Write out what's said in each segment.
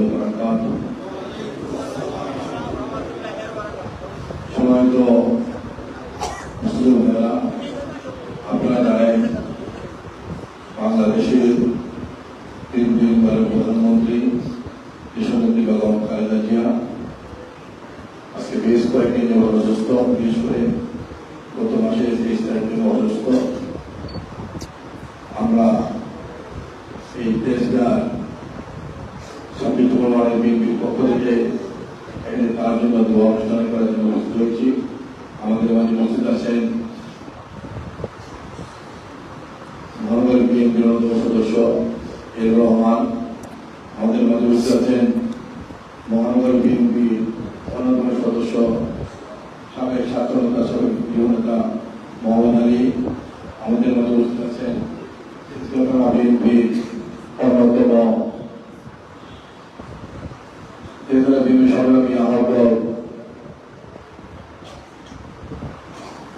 وبركاته সম্মানিত মুসলিম ভাইরা, আপনারা জানেন বাংলাদেশের 3 দিনবারের প্রধানমন্ত্রী দেশনেত্রী বেগম খালেদা জিয়া আজকে বেশ কয়েকদিন যাবৎ অসুস্থ, বিশেষ করে গত মাসের 23 তারিখ অসুস্থ। আমরা এই দেশটার সংবিধানের বিএনপির পক্ষ থেকে এখানে তার জন্য দোয়া অনুষ্ঠান করার জন্য উপস্থিত হয়েছি। আমাদের মাঝে উপস্থিত আছেন মহানগর বিএনপির অন্যতম সদস্য এর রহমান, আমাদের মাঝে উপস্থিত আছেন মহানগর বিএনপির অন্যতম সদস্য সাবেক ছাত্রনেতা সাবেক যুবনেতা মোহাম্মদ আলী, আমাদের মাঝে উপস্থিত আছেন বিএনপির অন্যতম সংগ্রামী আহ্বায়ক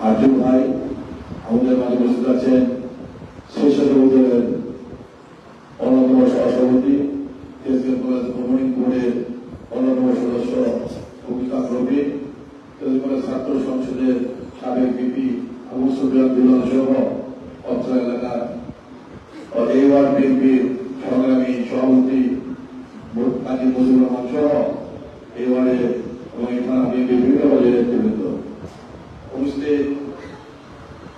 আরজু ভাই, আমাদের মাঝে উপস্থিত আছেন স্বেচ্ছাসেবক দলের অন্যতম সহসভাপতি কমিউনিটি বোর্ডের অন্যতম সদস্য ভূমিকা রবি, ছাত্র সংসদের সাবেক বিপি আবু সুফিয়ান দুলাল সহ অত্র এলাকার এই ওয়ার্ড বিএনপির সংগ্রামী সভাপতি কাজী মজিবুর রহমান সহ এই ওয়ার্ডের এবং এই থানা বিএনপির বিভিন্ন পর্যায়ের নেতৃবৃন্দ উপস্থিত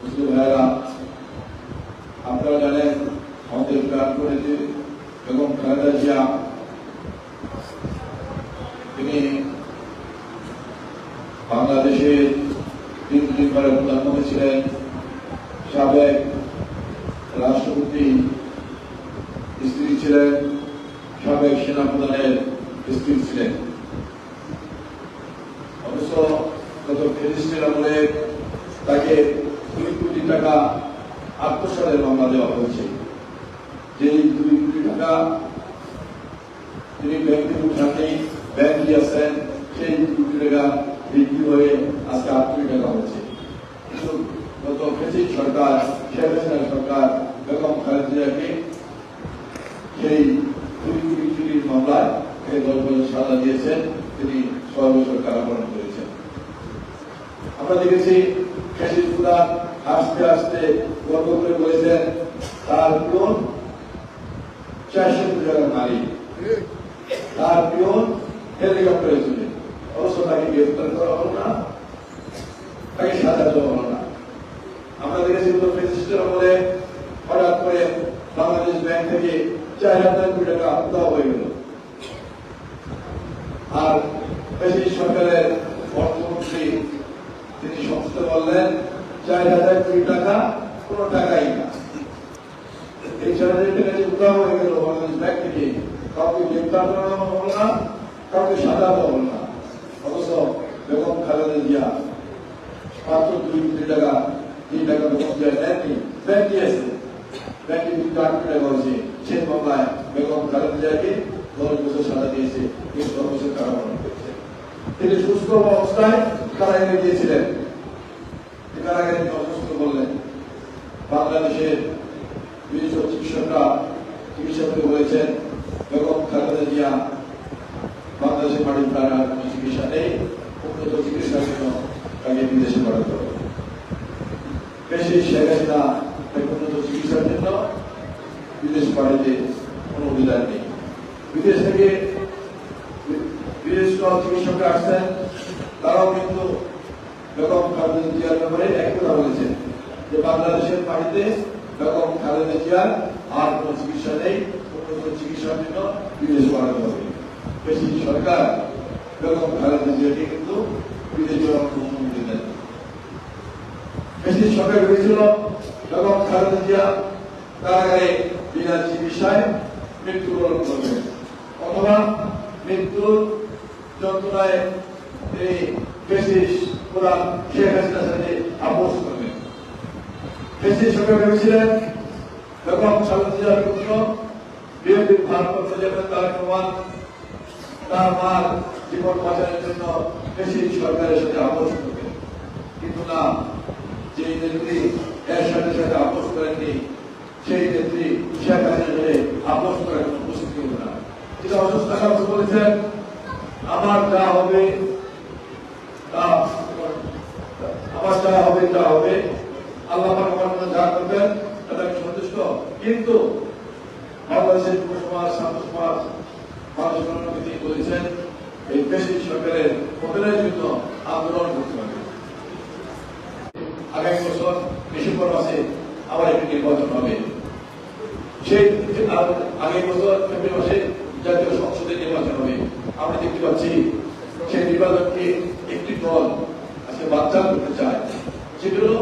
মুসলিম ভাইয়েরা, আপনারা জানেন আমাদের প্রাণ করেছে বেগম খালেদা জিয়া, তিনি বাংলাদেশের 3 দিনবারের প্রধানমন্ত্রী ছিলেন, সাবেক রাষ্ট্রপতি স্ত্রী ছিলেন, সাবেক সেনাপ্রধানের স্ত্রী ছিলেন। অথচ গত ফ্যাসিস্টের আমলে তাকে 2 কোটি টাকা আত্মসাতের মামলা দেওয়া হয়েছে। যেই 2 কোটি টাকা তিনি ব্যাংকে উঠাননি, ব্যাংক দিয়েছেন, সেই 2 কোটি টাকা বিক্রি হয়ে আজকে 8 কোটি টাকা হচ্ছে। কিন্তু গত ফ্যাসিস্ট সরকার, শেখ হাসিনা সরকার বেগম খালেদা জিয়াকে সেই 2 কোটি চুরির মামলায় 10 বছর সাজা দিয়েছেন, তিনি 6 বছর কারাবরণ করেছেন। আমরা দেখেছি ফ্যাসিস্ট প্রধান আস্তে আস্তে গর্ব করে বলেছেন তার পিয়ন 400 কোটি টাকার মালিক, তার পিয়ন হেলিকপ্টারে চলে, অবশ্য তাকে গ্রেফতার করা হলো না, তাকে সাজা দেওয়া হলো না। আমরা দেখেছি ফ্যাসিস্টের আমলে হঠাৎ করে বাংলাদেশ ব্যাংক থেকে 4000 কোটি টাকা দেওয়া হয়ে গেল। আর ফ্যাসিস্ট সরকারের অর্থমন্ত্রী তিনি সংস্থা বললেন 4000 কোটি টাকা কোনো টাকাই না। এই 4000 টাকা যে উদ্ধার হয়ে গেল বাংলাদেশ ব্যাংক থেকে, কাউকে গ্রেফতার করা হলো না, কাউকে সাজা দেওয়া হলো না। অথচ বেগম খালেদা জিয়া মাত্র 2 কোটি টাকা, এই টাকা বেগম জিয়া নেননি, ব্যাংক দিয়েছে, ব্যাংকে 2 কোটি টাকা হয়েছে। সেই মামলায় বেগম খালেদা জিয়াকে 10 বছর সাজা দিয়েছে, 10 বছর কারাবরণ করেছে। তিনি সুস্থ অবস্থায় কারাগারে গিয়েছিলেন, কারাগারে তিনি অসুস্থ বললেন। বাংলাদেশের বিদেশি চিকিৎসকরা চিকিৎসা করে বলেছেন বেগম খালেদা জিয়া বাংলাদেশের মাটির তার আর কোনো চিকিৎসা নেই, উন্নত চিকিৎসার জন্য তাকে বিদেশে পাঠাতে হবে। বেশি শেখ হাসিনা উন্নত চিকিৎসার জন্য বিদেশ পাঠাতে কোনো অভিযান নেই। বিদেশ থেকে বিদেশ চিকিৎসকরা আসছেন, তারাও কিন্তু বেগম খালেদা জিয়ার ব্যাপারে একই কথা বলেছেন যে বাংলাদেশের মাটিতে বেগম খালেদা জিয়ার আর কোনো চিকিৎসা নেই, উন্নত চিকিৎসার জন্য বিদেশ পাঠাতে হবে। বেশি সরকার বেগম খালেদা জিয়াকে কিন্তু বিদেশ যাওয়ার অনুমতি দেন। বেশি সরকার ভেবেছিল বেগম খালেদা জিয়া কারাগারে বিনা চিকিৎসায় মৃত্যুবরণ করবেন অথবা মৃত্যুর যন্ত্রণায় এই ফ্যাসিস্ট প্রধান শেখ হাসিনার সাথে আপোষ করবেন। ফ্যাসিস্ট সরকার ভেবেছিলেন বেগম খালেদা জিয়ার পুত্র বিএনপির ভারপ্রাপ্ত চেয়ারম্যান তারেক রহমান তার মার জীবন বাঁচানোর জন্য ফ্যাসিস্ট সরকারের সাথে আপোষ করবেন। কিন্তু না, যে নেত্রী এর সাথে সাথে আপোষ করেননি, সেই নেত্রী শেখ হাসিনার সাথে আপোষ করার কোনো প্রস্তুতি হল না। যেটা অসুস্থ থাকা বলেছেন, আমার যা হবে তা হবে, আল্লাহ পাক আমার জন্য যা করবেন তাতে আমি সন্তুষ্ট। কিন্তু বাংলাদেশের যুব সমাজ, ছাত্র সমাজ, মানুষ তিনি বলেছেন এই দেশের সরকারের পতনের জন্য আন্দোলন করতে হবে। আগামী বছর ডিসেম্বর মাসে আবার একটি নির্বাচন হবে। সেই আগামী বছর ফেব্রুয়ারি মাসে জাতীয় সংসদের নির্বাচন হবে। আমরা দেখতে পাচ্ছি সেই নির্বাচনকে একটি দল আজকে বাচ্চা করতে চায়। সেগুলো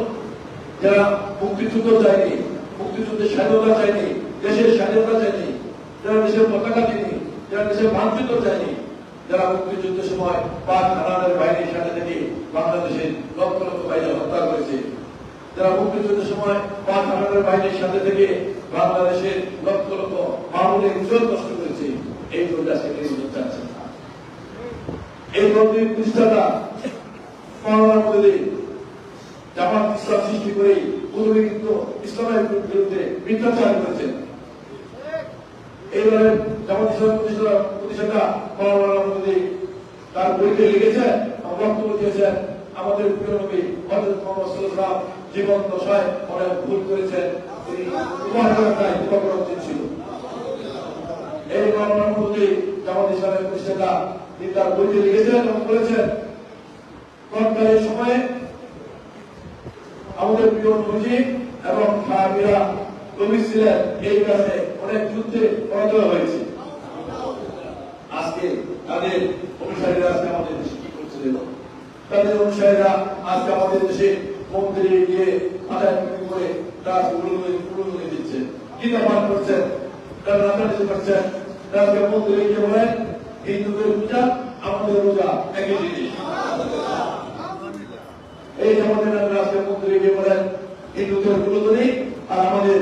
যারা মুক্তিযুদ্ধ চায়নি, মুক্তিযুদ্ধের স্বাধীনতা চায়নি, দেশের স্বাধীনতা চায়নি, যারা দেশের পতাকা চায়নি, যারা দেশের মানচিত্র চায়নি, যারা মুক্তিযুদ্ধের সময় পাক হানাদার বাহিনীর সাথে থেকে বাংলাদেশের লক্ষ লক্ষ বাহিনী হত্যা করেছে, যারা মুক্তিযুদ্ধের সময় পাক হানাদার বাহিনীর সাথে থেকে বাংলাদেশের লক্ষ লক্ষ মামুনের ইজ্জত নষ্ট করেছে, এই দলটা সেখানে চাচ্ছে না। এই দলটির প্রতিষ্ঠাতা করোনার মধ্যে জামাত ইসলাম সৃষ্টি করে পুনরুদ্ধ ইসলামের বিরুদ্ধে মিথ্যাচার করেছেন। এইবারে জামাত ইসলাম প্রতিষ্ঠাতা করোনার মধ্যে তার বইতে লিখেছেন, বক্তব্য দিয়েছেন, আমাদের প্রিয় নবী হযরত মুহাম্মদ সাল্লাল্লাহু আলাইহি ওয়াসাল্লাম জীবন দশায় অনেক ভুল করেছেন, তিনি উপহার ছিল। এই করোনার মধ্যে জামাত ইসলামের প্রতিষ্ঠাতা তিনি তার বইতে লিখেছেন এবং বলেছেন, তৎকালীন সময়ে আমাদের প্রিয় নবী এবং সাহাবীরা কবি ছিলেন, এই কারণে অনেক যুদ্ধে পরাজয় হয়েছে। আজকে তাদের অনুসারীরা আজকে আমাদের দেশে কি করছিলেন? তাদের অনুসারীরা আজকে আমাদের দেশে মন্দিরে গিয়ে আদায় করে তার পুরো দিচ্ছেন, গীতা পাঠ করছেন, তারা নাচানাচি করছেন, তারা মন্দিরে গিয়ে বলেন হিন্দুদের পূজা আমাদের রোজা একই জিনিস। এই আমাদের আজকে মন্দিরে গিয়ে বলেন হিন্দুদের গুরুত্বনি আর আমাদের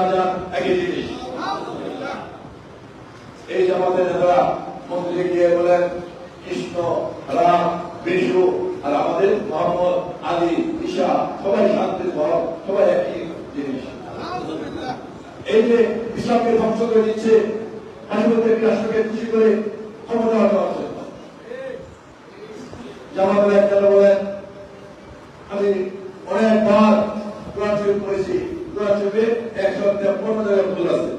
আজান একই জিনিস। এই আমাদের নেতারা মন্দিরে গিয়ে বলেন কৃষ্ণ, রাম, বিষ্ণু আর আমাদের মোহাম্মদ, আলী, ঈশা সবাই শান্তির ধর্ম, সবাই একই জিনিস। এই যে ইসলামকে ধ্বংস করে দিচ্ছে, পার্শ্ববর্তী রাষ্ট্রকে খুশি করে ক্ষমতা দেওয়ার জন্য। জামাতের একজন বলেন আমি অনেকবার কোরআন শরীফ পড়েছি, কোরআন শরীফে 153 জায়গায় ভুল আছে।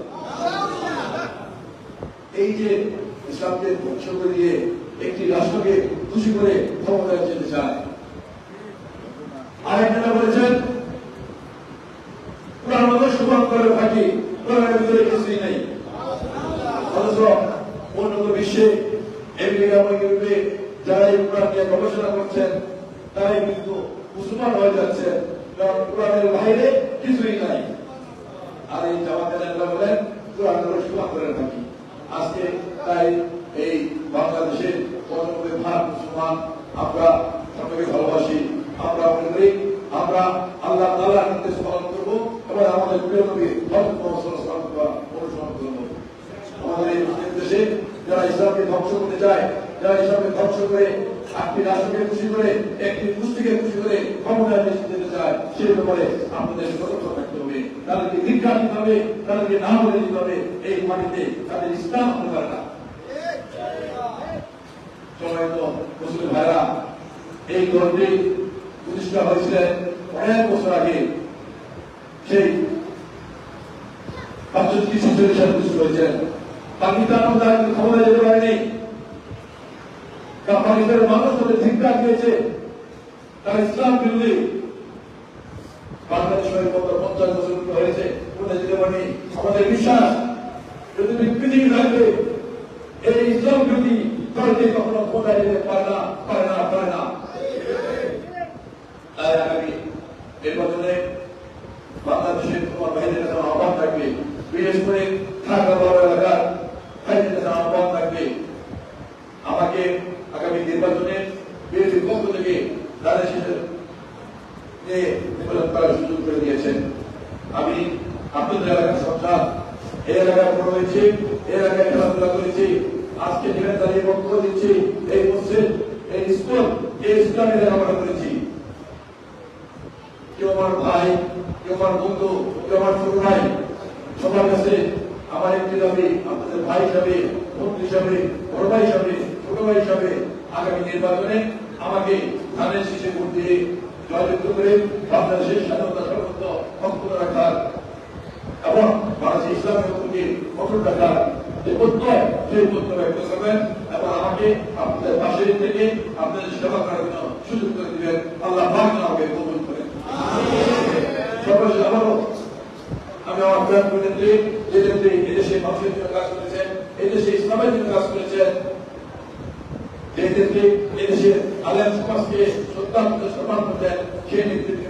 এই যে ইসলামকে ধ্বংস করে দিয়ে একটি রাষ্ট্রকে খুশি করে ক্ষমতায় যেতে চায়। আরেকটা বলেছেন কোরআন সুপার করে থাকি, কোরআনের ভিতরে কিছুই নেই। অথচ উন্নত বিশ্বে আমেরিকা এবং ইউরোপে যারা এই কোরআন নিয়ে গবেষণা করছেন তারাই কিন্তু মুসলমান হয়ে যাচ্ছে, কারণ কোরআনের বাইরে কিছুই নাই। আর এই জামাতের নেতা বলেন কোরআন সুপার করে থাকি। আজকে তাই এই বাংলাদেশের 95% মুসলমান আমরা সবাইকে ভালোবাসি, আমরা মনে করি আমরা আল্লাহ তাআলার নির্দেশ পালন করবো এবং আমাদের প্রিয় নবী হযরত মুহাম্মদ সাল্লাল্লাহু আলাইহি ওয়াসাল্লামকে অনুসরণ করবো। আমাদের এই মুসলিম দেশে যারা ইসলামকে ধ্বংস করতে চায়, যারা ইসলামকে ধ্বংস করে একটি রাষ্ট্রকে খুশি করে, একটি গোষ্ঠীকে খুশি করে ক্ষমতায় যেতে চায়, সেই ব্যাপারে আমাদের সতর্ক থাকতে হবে। তাদেরকে ধিক্কার দিতে হবে, তাদেরকে না বলে দিতে হবে এই মাটিতে তাদের ইসলাম হতে পারে না। মুসলিম ভাইরা, এই দলটি প্রতিষ্ঠা হয়েছিলেন অনেক বছর আগে, সেই 65 সালে প্রতিষ্ঠা হয়েছেন। পাকিস্তান ক্ষমতায় যেতে পারেনি, পাকিস্তানের মানুষ তাদের ধিক্কার দিয়েছে, তারা ইসলাম বিরোধী। বাংলাদেশ 50 বছর হয়েছে, কোথায় যেতে পারেনি। আমাদের বিশ্বাস যদি পৃথিবী থাকবে এই ইসলাম বিরোধী দলটি কখনো ক্ষমতায় যেতে পারে না। তাই আগামী নির্বাচনে বাংলাদেশের তোমার বাহিনীর কাছে আহ্বান থাকবে, বিশেষ করে ঢাকা বড় এলাকার বাহিনীর কাছে আহ্বান থাকবে, আমাকে আগামী নির্বাচনে বিএনপির পক্ষ থেকে তাদের করার সুযোগ করে দিয়েছেন। আমি আপনাদের এলাকার সন্তান, এই এলাকায় বড় হয়েছি, এই এলাকায় খেলাধুলা করেছি, আজকে যেখানে দাঁড়িয়ে বক্তব্য দিচ্ছি, এই মসজিদ, এই স্কুল, এই ইসলামী লেখাপড়া করেছি। কেউ আমার ভাই, কেউ আমার বন্ধু, কেউ আমার ছোট ভাই, সবার কাছে আমার একটি দাবি, আপনাদের ভাই হিসাবে, মন্ত্রী হিসাবে, বড় ভাই হিসাবে, ছোট ভাই হিসাবে আগামী নির্বাচনে আমাকে ধানের শীষে ভোট দিয়ে জয়যুক্ত করে বাংলাদেশের স্বাধীনতা সর্বত্র অক্ষুণ্ণ রাখার এবং বাংলাদেশ ইসলামের উপরকে কঠোর রাখার যে প্রত্যয়, সেই প্রত্যয় ব্যক্ত করবেন এবং আমাকে আপনাদের পাশে থেকে আপনাদের সেবা করার জন্য সুযোগ করে দিবেন। আল্লাহ পাক যেন আমাকে কবুল করেন। সর্বশেষ আবারও আমি আমার প্রাণ নেত্রী, যে নেত্রী এদেশে মানুষের জন্য কাজ করেছেন, এদেশে ইসলামের জন্য কাজ করেছেন, যে নেত্রী এদেশের আলেম সমাজকে সত্যান্ত সম্মান করতেন, সেই নেতৃত্ব